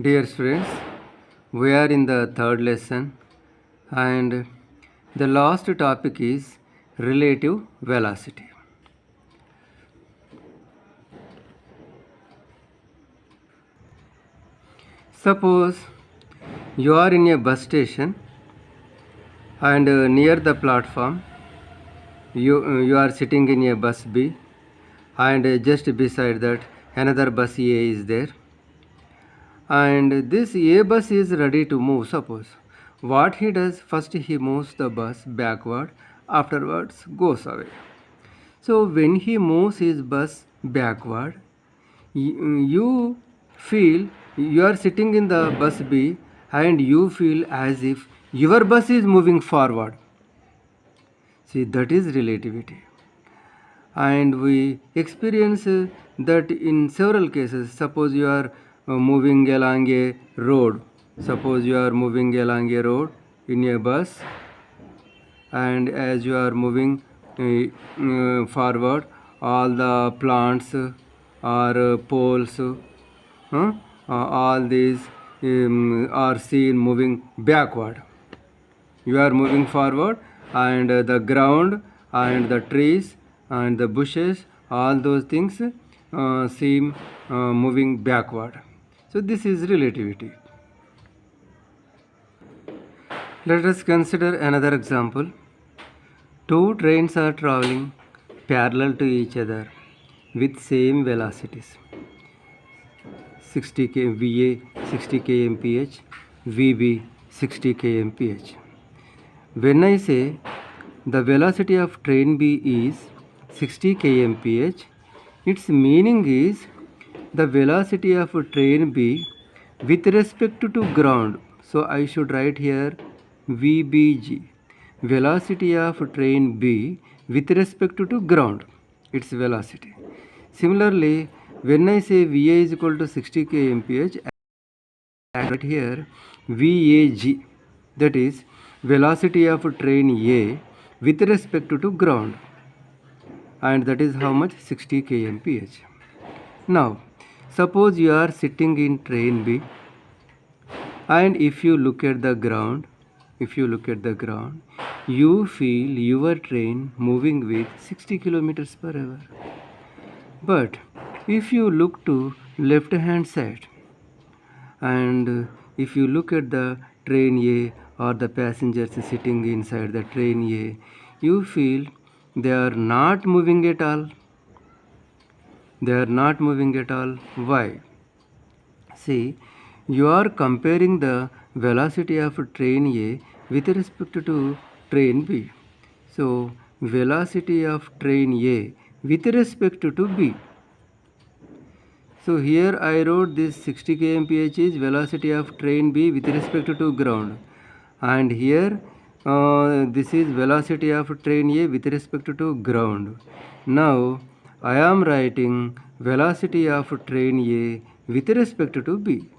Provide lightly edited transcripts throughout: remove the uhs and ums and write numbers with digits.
Dear friends, we are in the third lesson and the last topic is relative velocity. Suppose you are in a bus station and near the platform you are sitting in a bus B and just beside that another bus A is there and this A bus is ready to move. Suppose what he does, first he moves the bus backward, afterwards goes away. So when he moves his bus backward, you feel you are sitting in the bus B and you feel as if your bus is moving forward. See, that is relativity. And we experience that in several cases. Suppose you are moving along a road. Suppose you are moving along a road in a bus, and as you are moving forward, all the plants or poles, all these are seen moving backward. You are moving forward, and the ground and the trees and the bushes, all those things seem moving backward. So this is relativity. Let us consider another example. Two trains are traveling parallel to each other with same velocities. 60 VA 60 kmph, VB 60 kmph. When I say the velocity of train B is 60 kmph, its meaning is the velocity of train B with respect to ground. So I should write here VBG, velocity of train B with respect to ground, its velocity. Similarly, when I say VA is equal to 60 kmph, I write here VAG, that is velocity of train A with respect to ground, and that is how much? 60 kmph. Now suppose you are sitting in train B, and if you look at the ground, you feel your train moving with 60 kilometers per hour. But if you look to left hand side, and if you look at the train A or the passengers sitting inside the train A, you feel they are not moving at all. Why? See, you are comparing the velocity of train A with respect to train B. So velocity of train A with respect to B. So here I wrote this 60 kmph is velocity of train B with respect to ground, and here this is velocity of train A with respect to ground. Now I am writing velocity of train A with respect to B,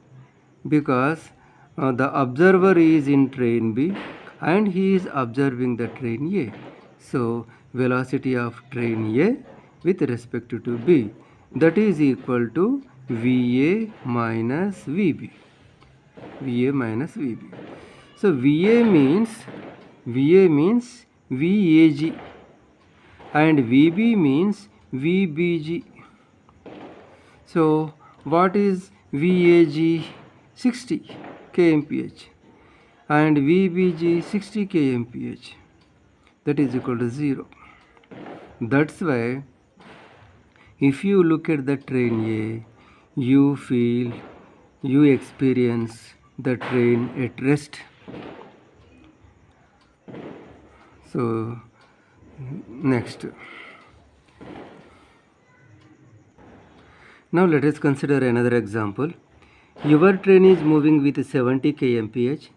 because the observer is in train B and he is observing the train A. So velocity of train A with respect to B, that is equal to VA minus VB. So VA means VAG and VB means VBG. So what is VAG? 60 kmph and VBG 60 kmph, that is equal to 0. That's why if you look at the train A, you experience the train at rest. So next, now let us consider another example. Your train is moving with 70 kmph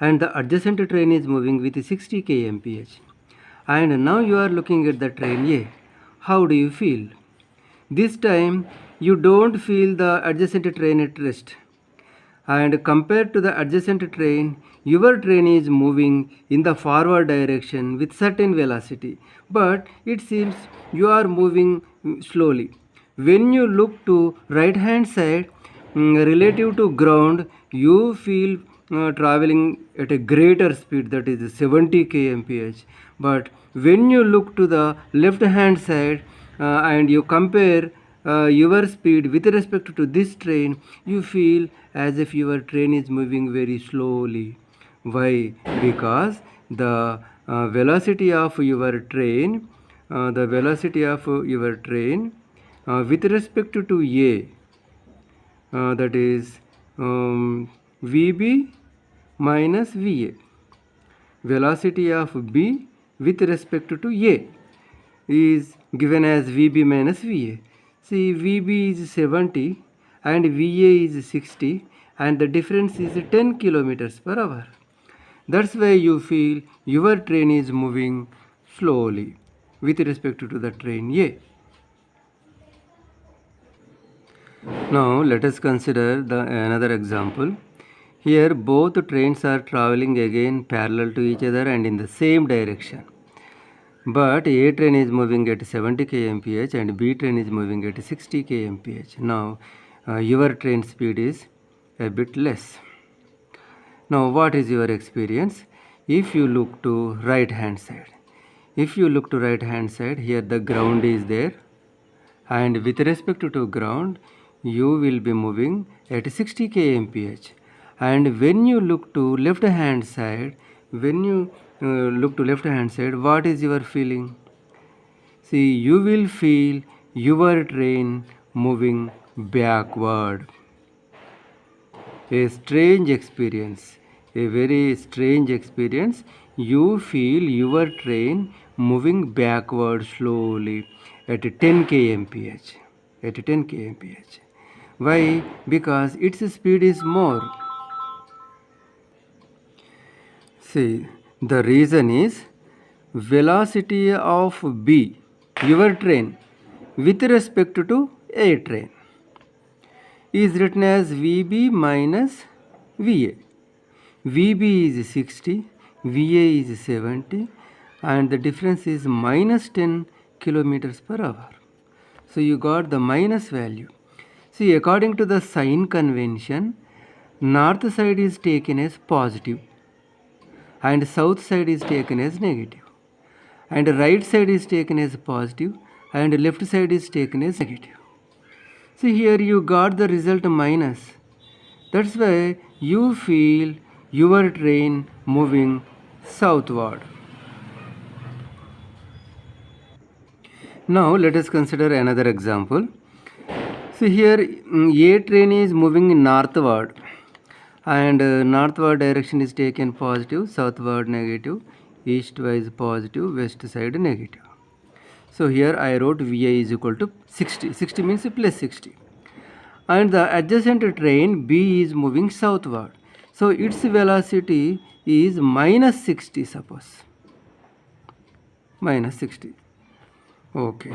and the adjacent train is moving with 60 kmph, and now you are looking at the train A. How do you feel? This time you don't feel the adjacent train at rest, and compared to the adjacent train, your train is moving in the forward direction with certain velocity, but it seems you are moving slowly. When you look to right hand side, relative to ground, you feel traveling at a greater speed, that is 70 kmph. But when you look to the left hand side and you compare your speed with respect to this train, you feel as if your train is moving very slowly. Why? Because the velocity of your train, with respect to A, that is Vb minus Va. Velocity of B with respect to A is given as Vb minus Va. See, Vb is 70 and Va is 60, and the difference is 10 kilometers per hour. That's why you feel your train is moving slowly with respect to the train A. Now let us consider another example. Here both trains are traveling again parallel to each other and in the same direction. But A train is moving at 70 kmph and B train is moving at 60 kmph. Now your train speed is a bit less. Now what is your experience? If you look to right hand side, here the ground is there, and with respect to ground you will be moving at 60 kmph. And when you look to left hand side, what is your feeling? See, you will feel your train moving backward. A strange experience, a very strange experience. You feel your train moving backward slowly at 10 kmph. Why? Because its speed is more. See, the reason is velocity of B, your train, with respect to A train, is written as Vb minus Va. Vb is 60, Va is 70, and the difference is minus 10 kilometers per hour. So you got the minus value. See, according to the sign convention, north side is taken as positive and south side is taken as negative, and right side is taken as positive and left side is taken as negative. See, here you got the result minus. That's why you feel your train moving southward. Now let us consider another example. See, here A train is moving northward, and northward direction is taken positive, southward negative, eastwise positive, west side negative. So here I wrote Va is equal to 60. 60 means plus 60. And the adjacent train B is moving southward. So its velocity is minus 60, suppose. Minus 60. Okay.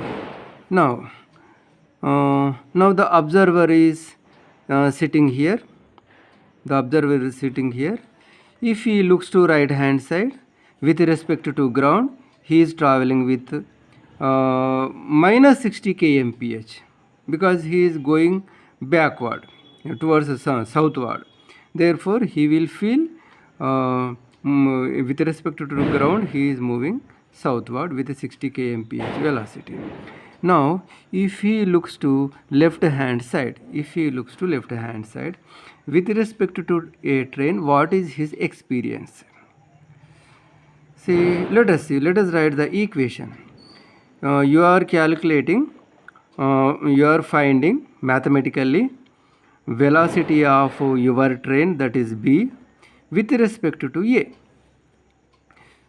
Now the observer is sitting here. If he looks to right hand side with respect to ground, he is traveling with minus 60 kmph, because he is going backward towards the southward. Therefore he will feel with respect to the ground he is moving southward with a 60 kmph velocity. Now if he looks to left hand side, with respect to a train, what is his experience? Let us write the equation. You are calculating, you are finding mathematically velocity of your train, that is B, with respect to A.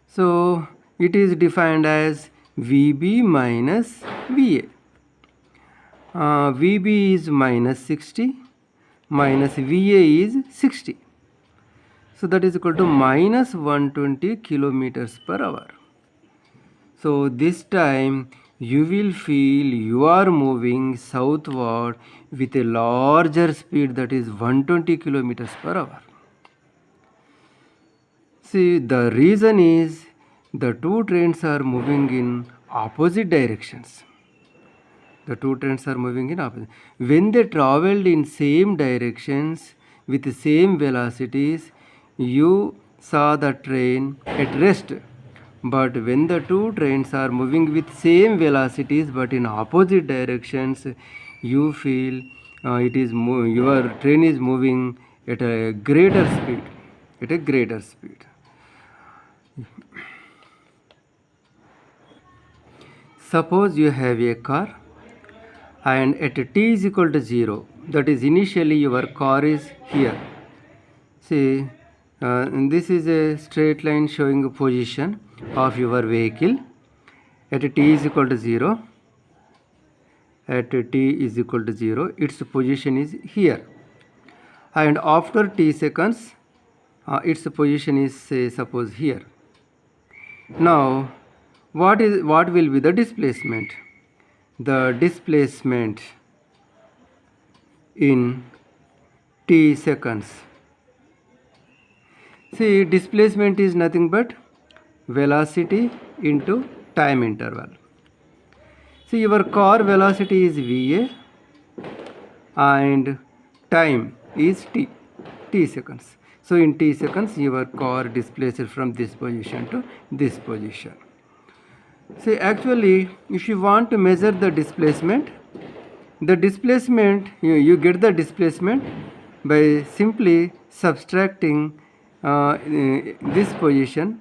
So it is defined as Vb minus Va. Vb is minus 60 minus Va is 60. So that is equal to minus 120 kilometers per hour. So this time you will feel you are moving southward with a larger speed, that is 120 kilometers per hour. See, the reason is the two trains are moving in opposite directions. The two trains are moving in opposite. When they traveled in same directions with the same velocities, you saw the train at rest. But when the two trains are moving with same velocities but in opposite directions, you feel your train is moving at a greater speed. At a greater speed. Suppose you have a car and at t is equal to 0, that is initially your car is here. See, this is a straight line showing a position of your vehicle at t is equal to 0. At t is equal to 0, its position is here, and after t seconds its position is, say, suppose here. Now what will be the displacement? The displacement in t seconds. See, displacement is nothing but velocity into time interval. See, your car velocity is va and time is t seconds. So in t seconds your car displaces from this position to this position. See, actually if you want to measure the displacement you get the displacement by simply subtracting this position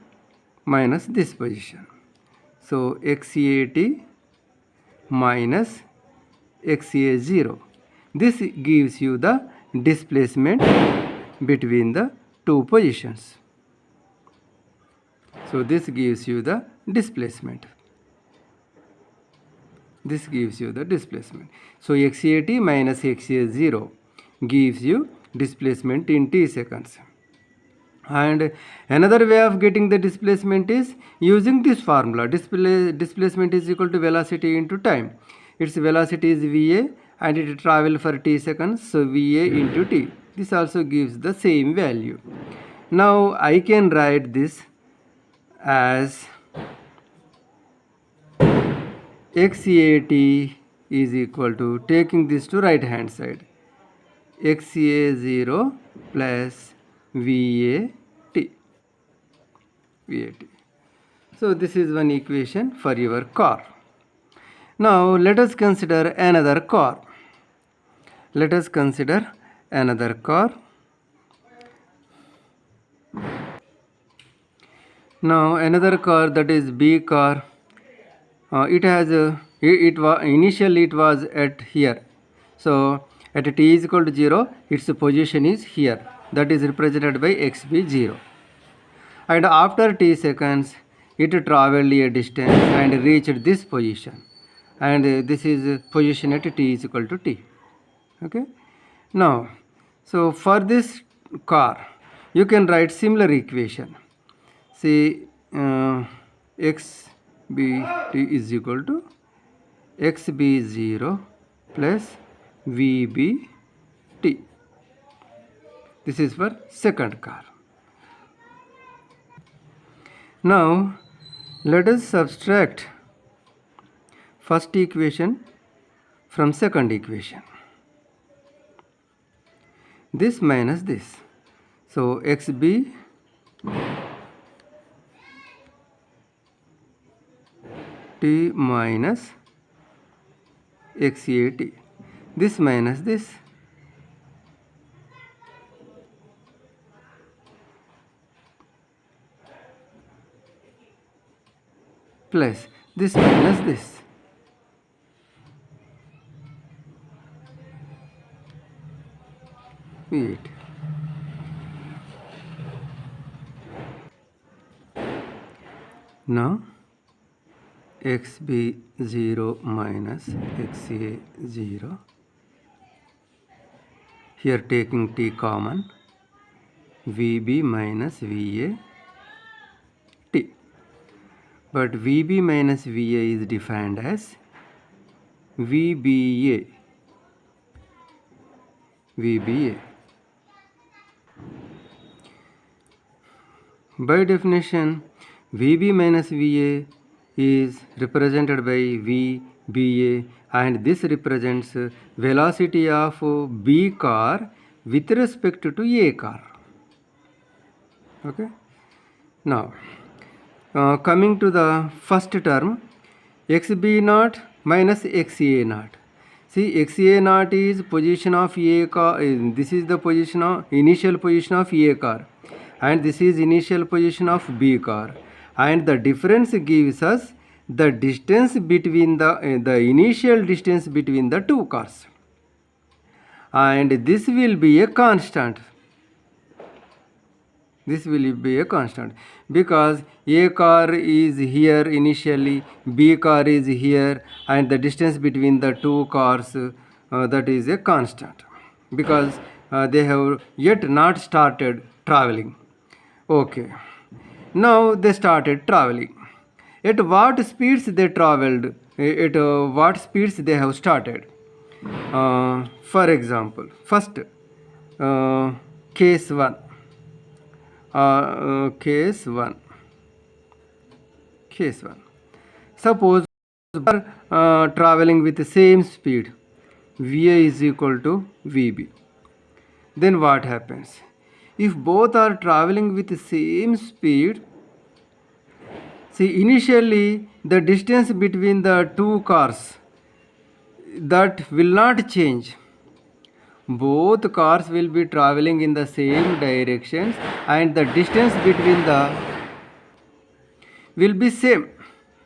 minus this position. So xat minus xa0. This gives you the displacement between the two positions. So this gives you the displacement. This gives you the displacement. So xat minus xa0 gives you displacement in t seconds. And another way of getting the displacement is using this formula. Displacement is equal to velocity into time. Its velocity is va and it travel for t seconds, so va into t. This also gives the same value. Now I can write this as xat is equal to, taking this to right hand side, xa0 plus vat. So this is one equation for your car. Now let us consider another car. Let us consider another car. Now another car, that is B car. Initially it was at here. So at t is equal to 0, its position is here. That is represented by xb0. And after t seconds it traveled a distance and reached this position, and this is position at t is equal to t. Okay. Now so for this car you can write similar equation. See, xbt is equal to xb0 plus vbt. This is for second car. Now let us subtract first equation from second equation. This minus this. So xb t minus xat. This minus this. Plus this minus this. Wait. Now xb0 minus xa0, here taking t common, vb minus va t. But vb minus va is defined as vba. By definition, vb minus va is represented by v BA, and this represents velocity of B car with respect to A car. Okay. Now, coming to the first term, xb naught minus xa naught. See, xa naught is position of A car. This is the position of initial position of A car, and this is initial position of B car, and the difference gives us the distance between the initial distance between the two cars, and this will be a constant. This will be a constant because A car is here initially, B car is here, and the distance between the two cars, that is a constant because they have yet not started traveling. Okay, now they started traveling. At what speeds they traveled? At what speeds they have started? For example, first case 1. Case 1. Suppose we are traveling with the same speed, VA is equal to VB. Then what happens? If both are traveling with the same speed, see, initially the distance between the two cars, that will not change. Both cars will be traveling in the same directions, and the distance between the will be same.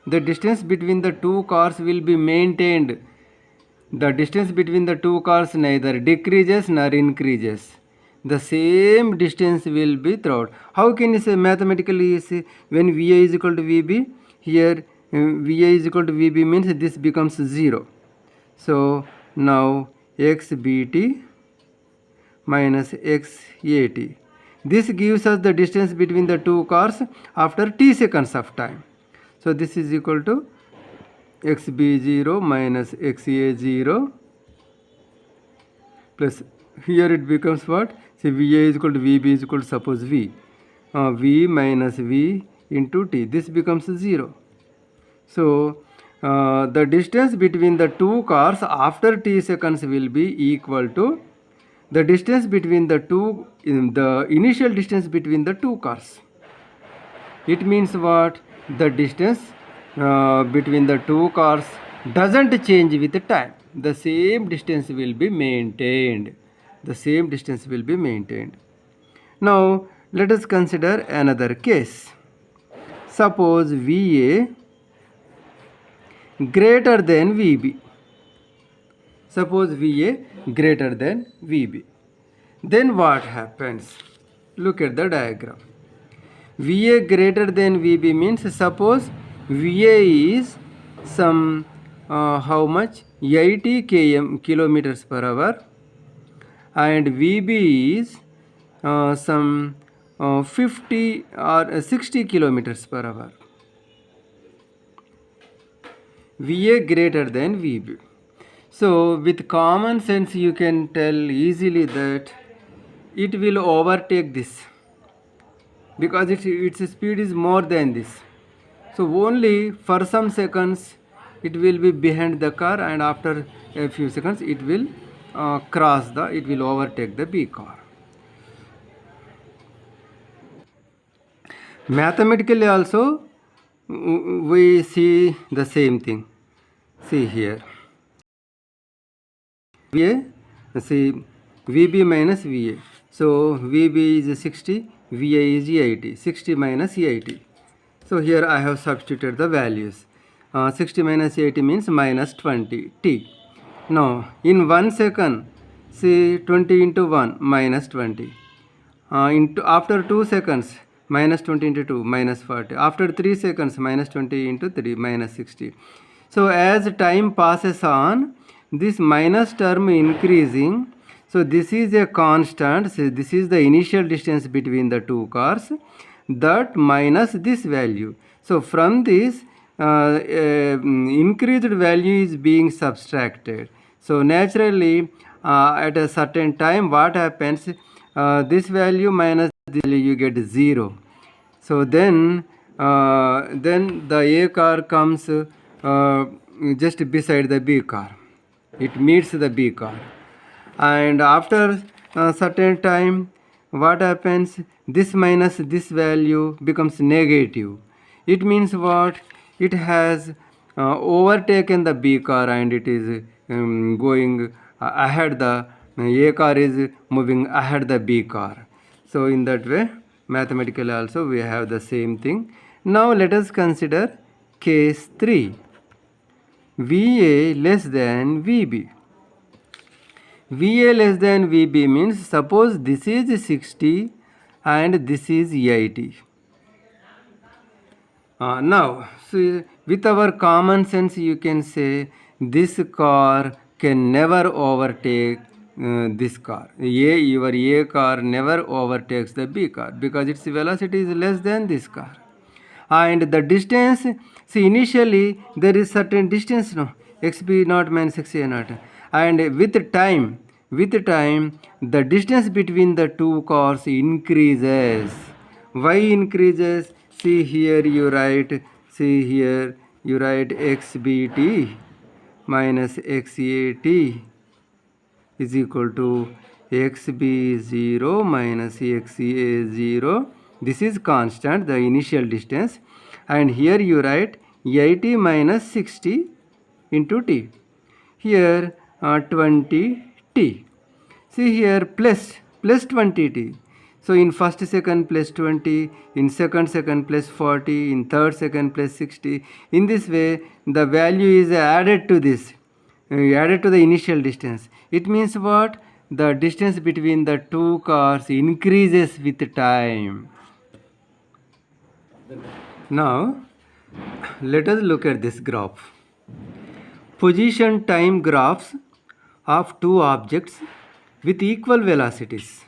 The distance between the two cars will be maintained. The distance between the two cars neither decreases nor increases. The same distance will be throughout. How can you say mathematically? Say when VA is equal to VB, here VA is equal to VB means this becomes 0. So now XBT minus XAT. This gives us the distance between the two cars after t seconds of time. So this is equal to XB0 minus XA0 plus, here it becomes what? Say VA is equal to VB is equal to, suppose V. V minus V into T. This becomes 0. So the distance between the two cars after t seconds will be equal to the distance between the two, the initial distance between the two cars. It means what? The distance between the two cars doesn't change with the time. The same distance will be maintained. The same distance will be maintained. Now let us consider another case. Suppose VA greater than VB. Suppose VA greater than VB. Then what happens? Look at the diagram. VA greater than VB means, suppose VA is some how much? 80 kilometers per hour, and VB is some 50 or 60 kilometers per hour. VA greater than VB. So with common sense you can tell easily that it will overtake this because its speed is more than this. So only for some seconds it will be behind the car, and after a few seconds it will it will overtake the B car. Mathematically also we see the same thing. See here. VA, see VB minus VA. So VB is 60, VA is 80. 60 minus 80. So here I have substituted the values. 60 minus 80 means minus 20 t. Now in 1 second, see 20 into 1 minus 20. After 2 seconds, minus 20 into 2 minus 40. After 3 seconds, minus 20 into 3 minus 60. So as time passes on, this minus term increasing. So this is a constant. So this is the initial distance between the two cars, that minus this value. So from this increased value is being subtracted. So naturally at a certain time what happens, this value minus this value you get 0. So then the A car comes just beside the B car. It meets the B car. And after a certain time, what happens? This minus this value becomes negative. It means what? It has overtaken the B car and it is going ahead. The A car is moving ahead the B car. So in that way, mathematically also we have the same thing. Now let us consider case 3. VA less than VB. VA less than VB means suppose this is 60 and this is 80. Now, so with our common sense, you can say this car can never overtake this car. Your A car never overtakes the B car because its velocity is less than this car. And the distance, see initially there is certain distance, no, xb naught minus xa naught, and with time the distance between the two cars increases. Why increases? See here you write xbt minus xat is equal to xb0 minus xa0. This is constant, the initial distance, and here you write 80 minus 60 into t. Here 20t. See here plus 20t. So in first second plus 20, in second plus 40, in third second plus 60. In this way the value is added to this, added to the initial distance. It means what? The distance between the two cars increases with time. Now let us look at this graph. Position time graphs of two objects with equal velocities.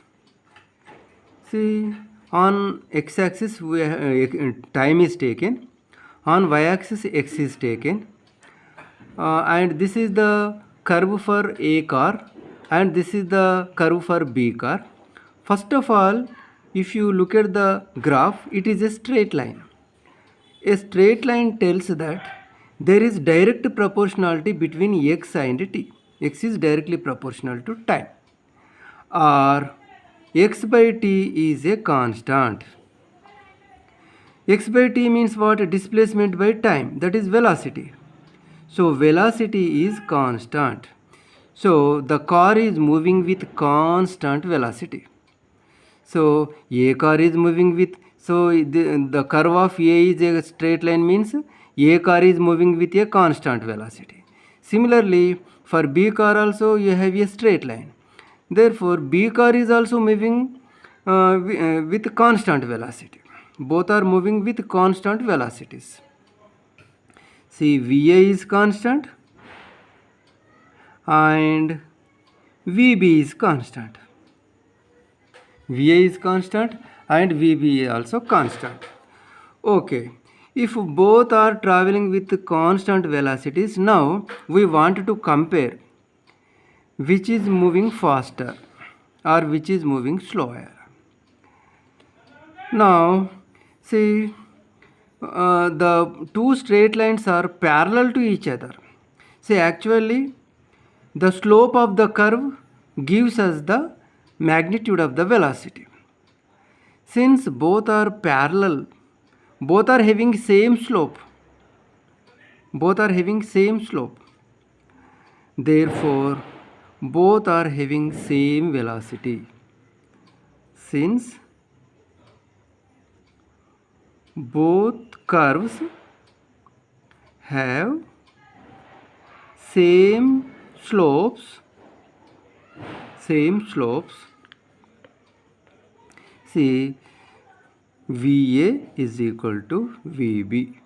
See, on x-axis time is taken, on y-axis x is taken, and this is the curve for A car and this is the curve for B car. First of all, if you look at the graph, it is a straight line. A straight line tells that there is direct proportionality between x and t. X is directly proportional to time, or x by t is a constant. X by t means what? Displacement by time, that is velocity. So velocity is constant. So the car is moving with constant velocity. So A car is moving with, so the curve of A is a straight line means A car is moving with a constant velocity. Similarly, for B car also you have a straight line. Therefore, B car is also moving with constant velocity. Both are moving with constant velocities. See, VA is constant and VB is constant. VA is constant and VB is also constant. Okay, if both are traveling with constant velocities, now we want to compare which is moving faster or which is moving slower. Now, see, the two straight lines are parallel to each other. See, actually, the slope of the curve gives us the magnitude of the velocity. Since both are parallel, both are having same slope. Therefore, both are having same velocity. Since both curves have same slopes, see, VA is equal to VB.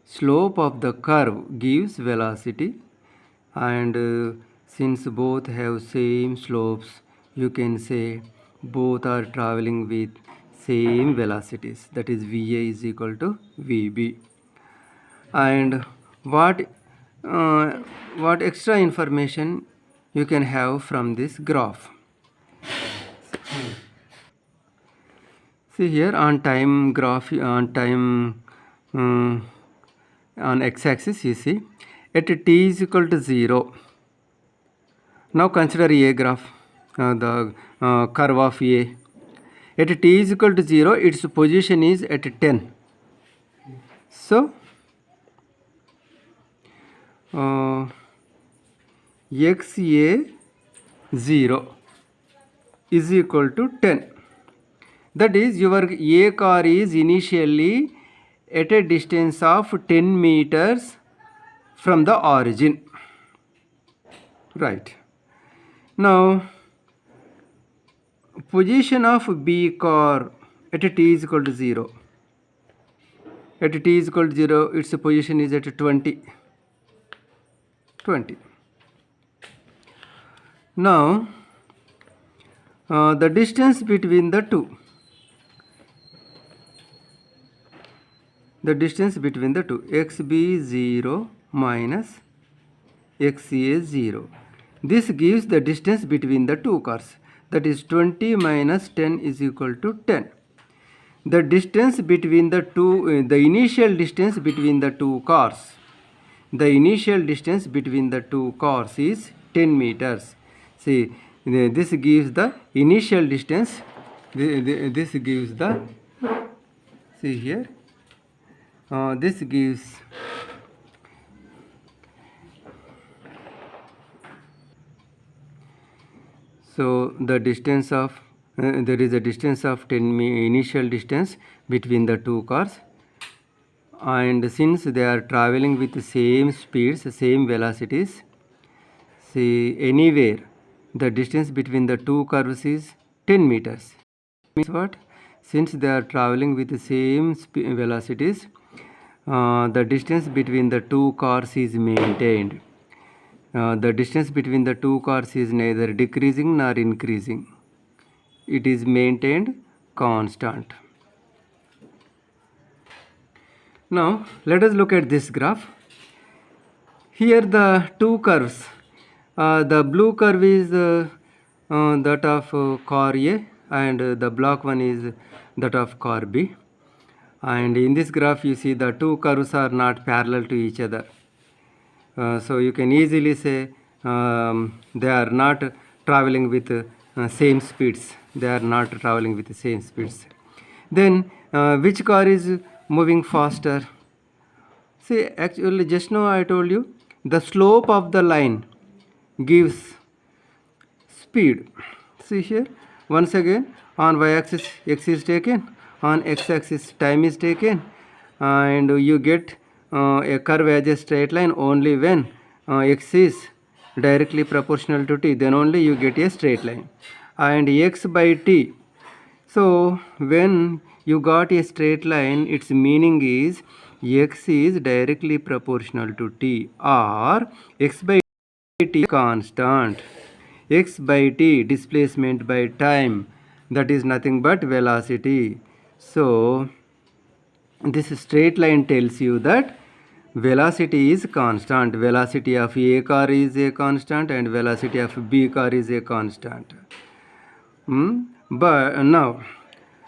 Slope of the curve gives velocity, and since both have same slopes, you can say both are traveling with same velocities, that is VA is equal to VB. And what extra information you can have from this graph? See here on time graph, on time on x-axis you see at t is equal to 0. Now consider a graph, the curve of A. At t is equal to 0, its position is at 10. So xa 0 is equal to 10. That is, your A car is initially at a distance of 10 meters from the origin. Right. Now, position of B car at t is equal to 0. At t is equal to 0, its position is at 20. Now, the distance between the two. xb 0 minus xa 0. This gives the distance between the two cars. That is 20 minus 10 is equal to 10. The distance between the two, the initial distance between the two cars. The initial distance between the two cars is 10 meters. See, this gives the initial distance. This gives the, see here, this gives so the distance of there is a distance of 10 initial distance between the two cars, and since they are traveling with the same speeds, same velocities, see anywhere the distance between the two curves is 10 meters. Means what? Since they are traveling with the same velocities, the distance between the two cars is maintained. The distance between the two cars is neither decreasing nor increasing. It is maintained constant. Now let us look at this graph. Here the two curves. The blue curve is that of car A, and the black one is that of car B. And in this graph you see the two curves are not parallel to each other. So you can easily say they are not traveling with same speeds. They are not traveling with the same speeds. Then which car is moving faster? See, actually just now I told you the slope of the line gives speed. See here, once again, on y-axis x is taken, on x-axis time is taken, and you get a curve as a straight line only when x is directly proportional to t, then only you get a straight line. And x by t, so when you got a straight line, its meaning is x is directly proportional to t, or x by t constant. X by t, displacement by time, that is nothing but velocity. So this straight line tells you that velocity is constant. Velocity of A car is a constant and velocity of B car is a constant. But now,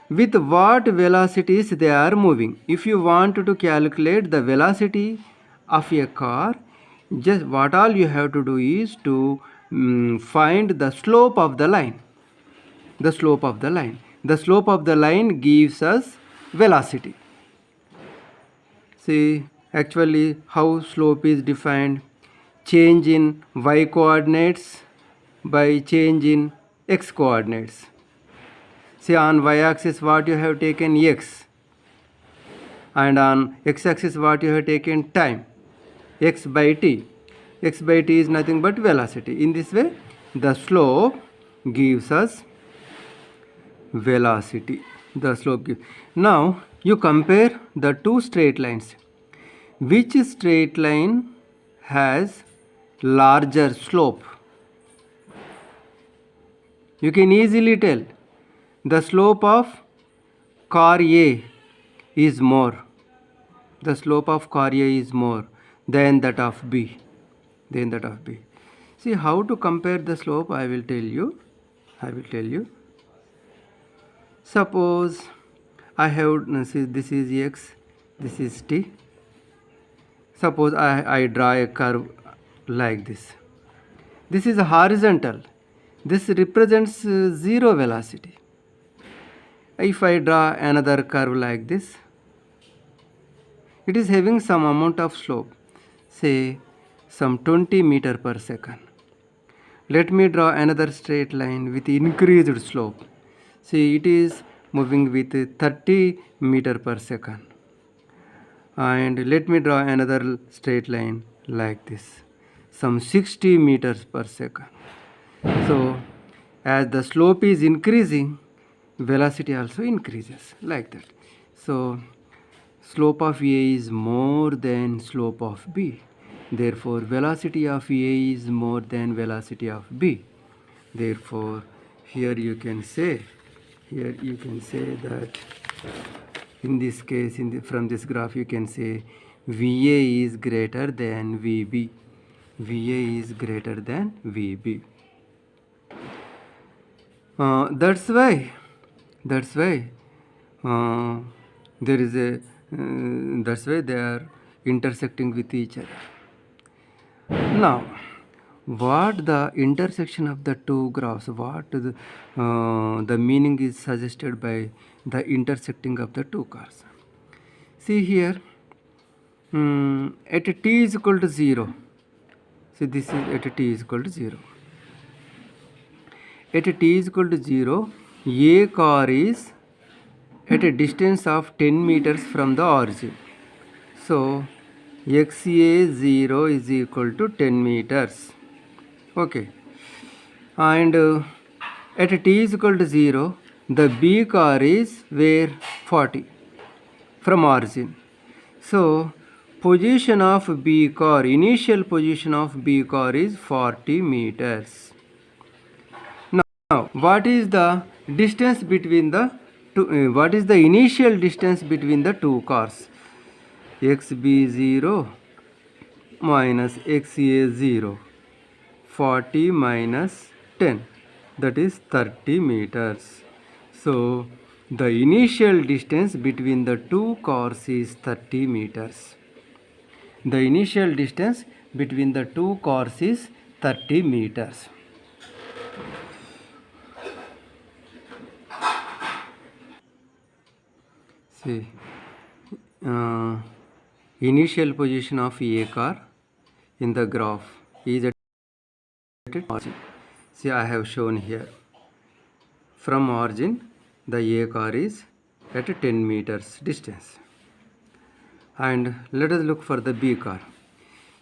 with what velocities they are moving? If you want to calculate the velocity of a car, just what all you have to do is to find the slope of the line. The slope of the line. The slope of the line gives us velocity. See, actually how slope is defined? Change in y coordinates by change in x coordinates. See, on y-axis what you have taken x, and on x-axis what you have taken time, x by t. X by t is nothing but velocity. In this way, the slope gives us velocity. The slope gives. Now you compare the two straight lines. Which straight line has larger slope? You can easily tell. The slope of car A is more. The slope of car A is more than that of B. See, how to compare the slope, I will tell you. Suppose I have, see, this is x, this is t. Suppose I draw a curve like this. This is horizontal. This represents zero velocity. If I draw another curve like this, it is having some amount of slope, say some 20 meter per second. Let me draw another straight line with increased slope. See, it is moving with 30 meter per second. And let me draw another straight line like this, some 60 meters per second. So as the slope is increasing, velocity also increases like that. So slope of A is more than slope of B. Therefore velocity of A is more than velocity of B. Therefore here you can say that in this case, from this graph you can say VA is greater than VB. VA is greater than VB. That's why there is a that's why they are intersecting with each other. Now, what the intersection of the two graphs, what the meaning is suggested by the intersecting of the two cars. See here, at t is equal to 0. See, this is at t is equal to 0. At t is equal to 0, a car is at a distance of 10 meters from the origin. So xa0 is equal to 10 meters. Okay. And at t is equal to 0, the B car is where 40 from origin. So position of B car, initial position of B car is 40 meters. Now, what is the distance between the two? What is the initial distance between the two cars? xb0 minus xa0, 40 minus 10, that is 30 meters. So the initial distance between the two cars is 30 meters. The initial distance between the two cars is 30 meters. See, initial position of A car in the graph is at origin. See, I have shown here. From origin, the A car is at 10 meters distance. And let us look for the B car.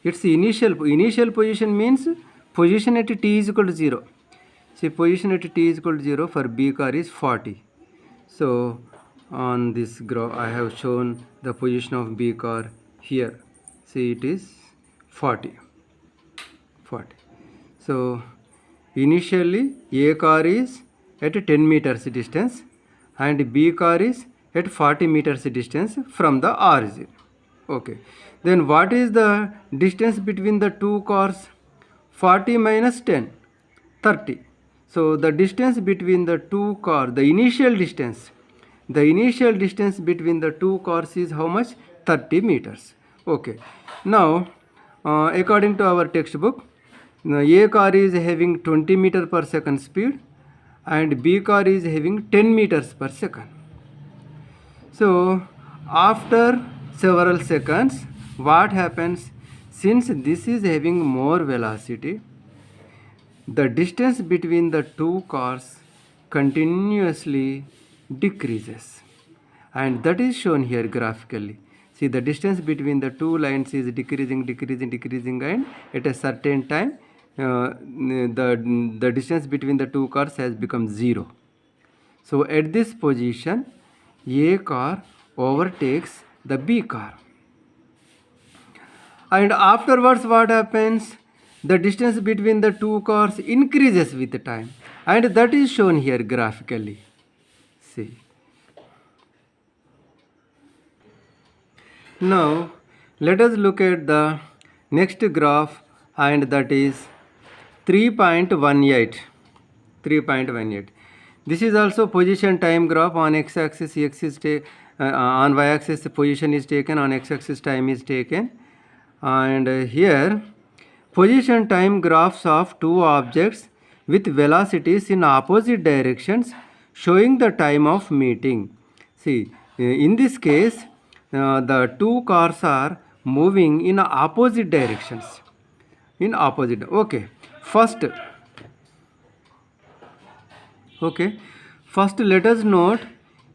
Its initial position means position at t is equal to 0. See, position at t is equal to 0 for B car is 40. So on this graph I have shown the position of B car here. See, it is 40. So initially A car is at 10 meters distance and B car is at 40 meters distance from the origin. Okay, then what is the distance between the two cars? 40 minus 10, 30. So the distance between the two cars, the initial distance between the two cars is how much? 30 meters. Okay, now according to our textbook, A car is having 20 meter per second speed and B car is having 10 meters per second. So after several seconds, what happens? Since this is having more velocity, the distance between the two cars continuously decreases, and that is shown here graphically. See, the distance between the two lines is decreasing, and at a certain time the distance between the two cars has become 0. So at this position, A car overtakes the B car, and afterwards what happens? The distance between the two cars increases with time, and that is shown here graphically. See, now let us look at the next graph, and that is 3.18. This is also position time graph. On x-axis on y-axis position is taken, on x-axis time is taken, And here position time graphs of two objects with velocities in opposite directions showing the time of meeting. See, in this case, the two cars are moving in opposite directions. In opposite. Okay. First, okay. First, let us note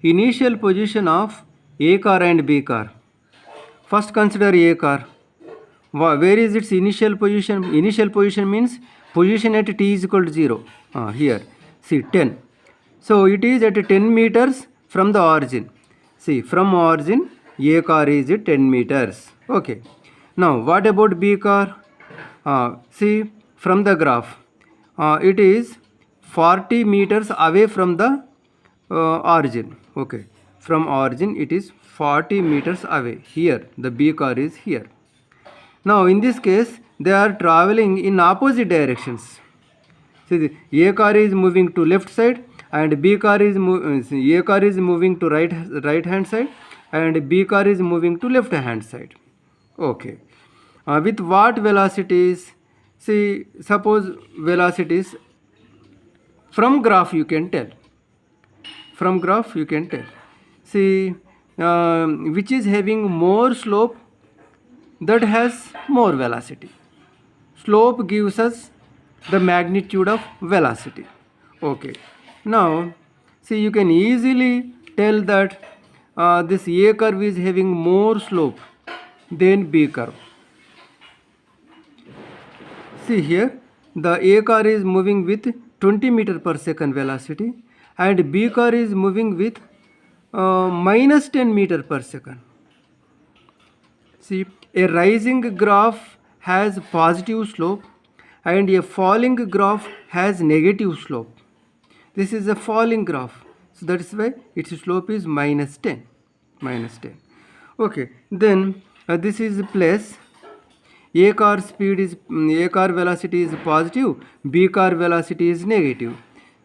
initial position of A car and B car. First, consider A car. Where is its initial position? Initial position means position at t is equal to 0. Here, see 10. So it is at 10 meters from the origin. See, from origin, A car is at 10 meters. Okay. Now, what about B car? See, from the graph, it is 40 meters away from the origin. Okay. From origin, it is 40 meters away. Here, the B car is here. Now in this case they are traveling in opposite directions. See, the A car is moving to left side and A car is moving to right hand side and B car is moving to left hand side. Okay. With what velocities? See, suppose velocities from graph you can tell. From graph you can tell. See, which is having more slope, that has more velocity. Slope gives us the magnitude of velocity. Okay. Now, see, you can easily tell that this A curve is having more slope than B curve. See here, the A car is moving with 20 meter per second velocity and B car is moving with minus 10 meter per second. See, a rising graph has positive slope and a falling graph has negative slope. This is a falling graph. So that is why its slope is minus 10. Minus 10. Okay. Then this is plus. A car velocity is positive, B car velocity is negative.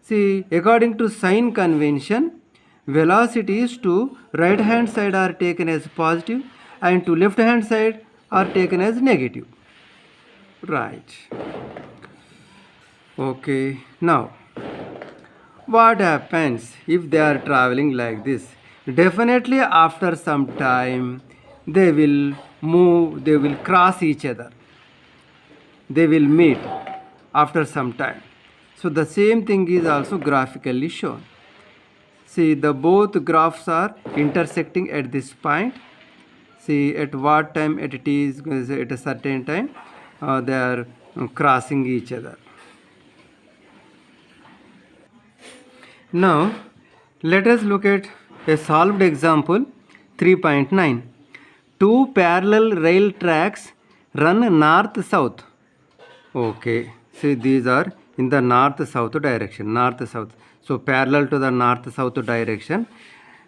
See, according to sign convention, velocities to right hand side are taken as positive and to left hand side are taken as negative. Right. Okay. Now, what happens if they are traveling like this? Definitely after some time they will move, they will cross each other. They will meet after some time. So the same thing is also graphically shown. See, the both graphs are intersecting at this point. See, at what time at t is at a certain time they are crossing each other. Now let us look at a solved example 3.9. Two parallel rail tracks run north south. Okay, see, these are in the north south direction, north south. So parallel to the north south direction.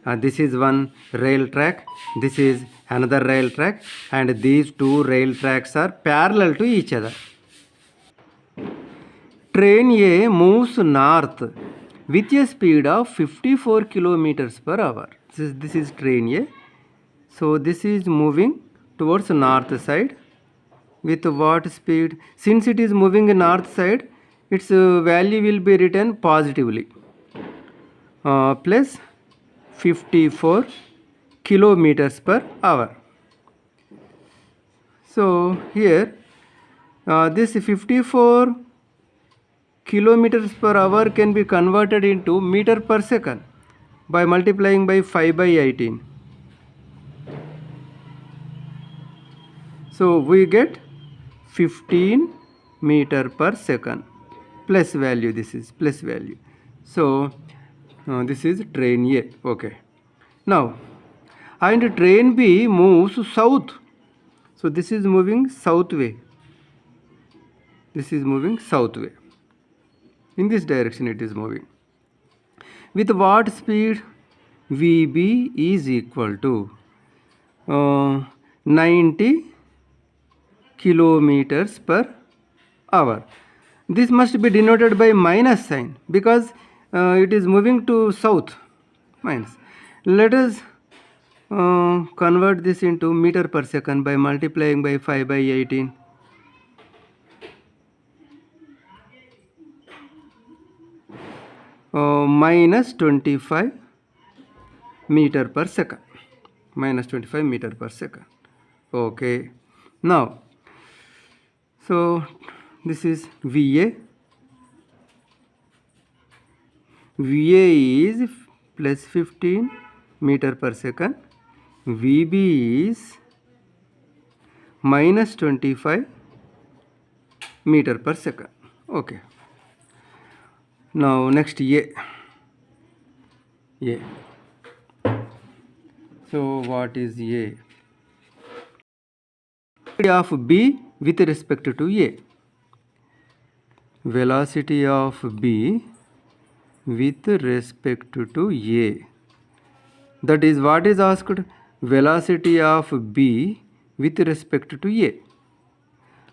This is one rail track, this is another rail track, and these two rail tracks are parallel to each other. Train A moves north with a speed of 54 kilometers per hour. This is train A. So this is moving towards north side with what speed? Since it is moving north side, its value will be written positively. Plus 54 kilometers per hour. So here this 54 kilometers per hour can be converted into meter per second by multiplying by 5 by 18. So we get 15 meter per second plus value. This is plus value. So this is train A. Okay. Now, and train B moves south. So this is moving south way. This is moving south way. In this direction it is moving. With what speed? VB is equal to 90 kilometers per hour. This must be denoted by minus sign because it is moving to south. Minus. Let us Convert this into meter per second by multiplying by 5 by 18. Minus 25 meter per second. Minus 25 meter per second. Okay. Now, so this is VA. VA is plus 15 meter per second. VB is minus 25 meter per second. Okay. Now next A. A. So what is A? Velocity of B with respect to A. Velocity of B with respect to A. That is what is asked? Velocity of B with respect to A.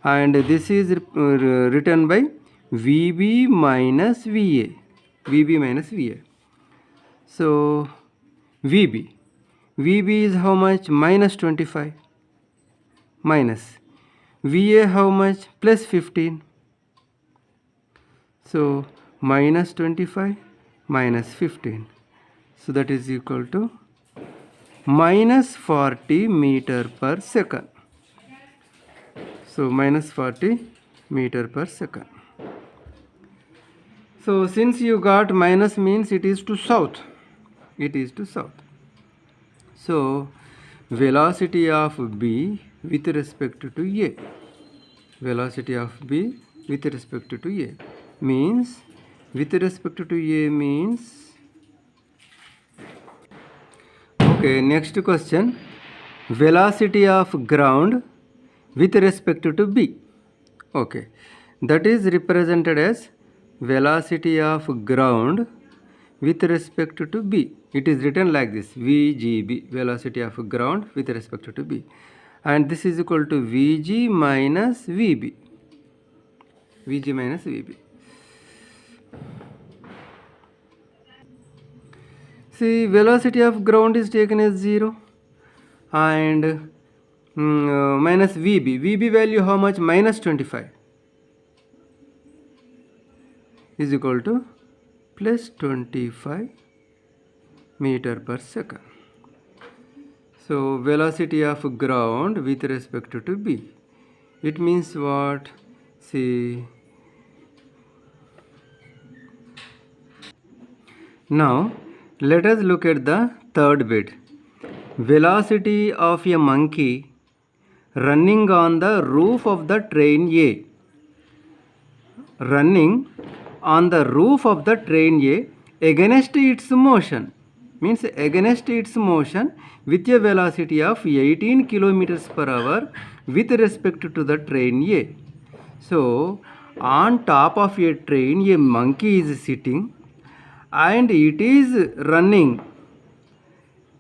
And this is written by VB minus VA. VB minus VA. So VB. VB is how much? Minus 25. Minus. VA how much? Plus 15. So minus 25 minus 15. So that is equal to minus 40 meter per second. So minus 40 meter per second. So since you got minus means it is to south. It is to south. So velocity of B with respect to A. Velocity of B with respect to A means, with respect to A means, okay, next question, velocity of ground with respect to B. Okay, that is represented as velocity of ground with respect to B. It is written like this, VGB, velocity of ground with respect to B. And this is equal to VG minus VB. VG minus VB. See, velocity of ground is taken as 0 and minus VB. VB value how much? Minus 25 is equal to plus 25 meter per second. So velocity of ground with respect to B. It means what? See, now let us look at the third bit. Velocity of a monkey running on the roof of the train A. Running on the roof of the train A against its motion. Means against its motion with a velocity of 18 kilometers per hour with respect to the train A. So on top of a train a monkey is sitting and it is running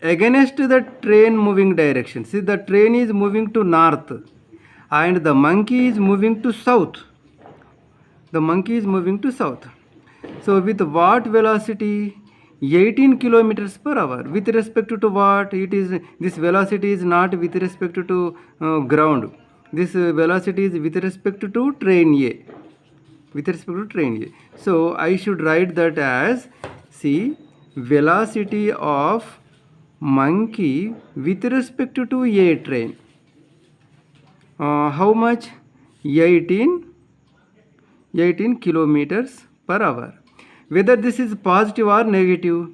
against the train moving direction. See, the train is moving to north and the monkey is moving to south. The monkey is moving to south. So with what velocity? 18 kilometers per hour. With respect to what? It is, this velocity is not with respect to ground. This velocity is with respect to train A. With respect to train A. So I should write that as, see, velocity of monkey with respect to A train. How much? 18 kilometers per hour. Whether this is positive or negative.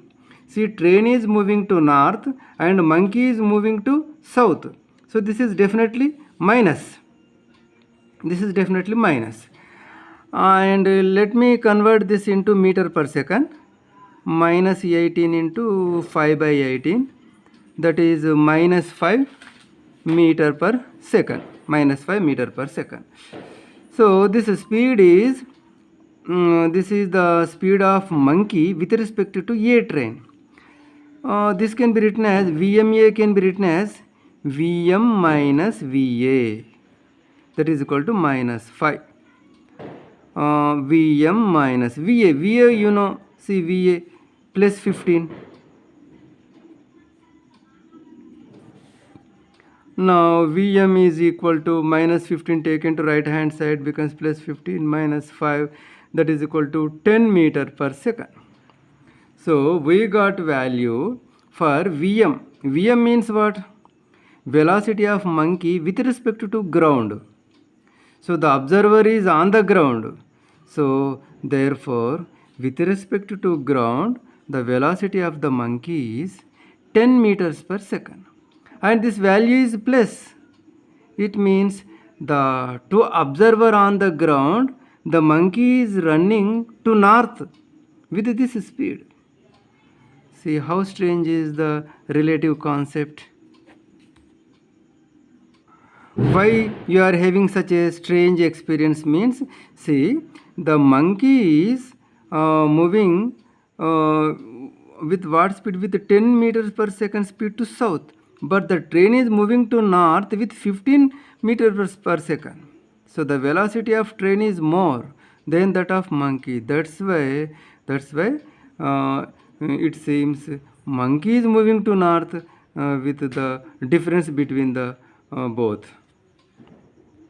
See, train is moving to north and monkey is moving to south. So this is definitely minus. This is definitely minus. And let me convert this into meter per second. Minus 18 into 5 by 18. That is minus 5 meter per second. Minus 5 meter per second. So this speed is, this is the speed of monkey with respect to A train. This can be written as, VMA can be written as VM minus VA. That is equal to minus 5. VM minus VA. VA, you know, see, VA plus 15. Now Vm is equal to minus 15 taken to right hand side becomes plus 15 minus 5, that is equal to 10 meter per second. So we got value for Vm. Vm means what? Velocity of monkey with respect to ground. So the observer is on the ground. So therefore, with respect to ground, the velocity of the monkey is 10 meters per second. And this value is plus. It means the to observer on the ground, the monkey is running to north with this speed. See how strange is the relative concept. Why you are having such a strange experience means, see, the monkey is moving with what speed? With 10 meters per second speed to south, but the train is moving to north with 15 meters per second. So the velocity of train is more than that of monkey. That's why it seems monkey is moving to north with the difference between the both.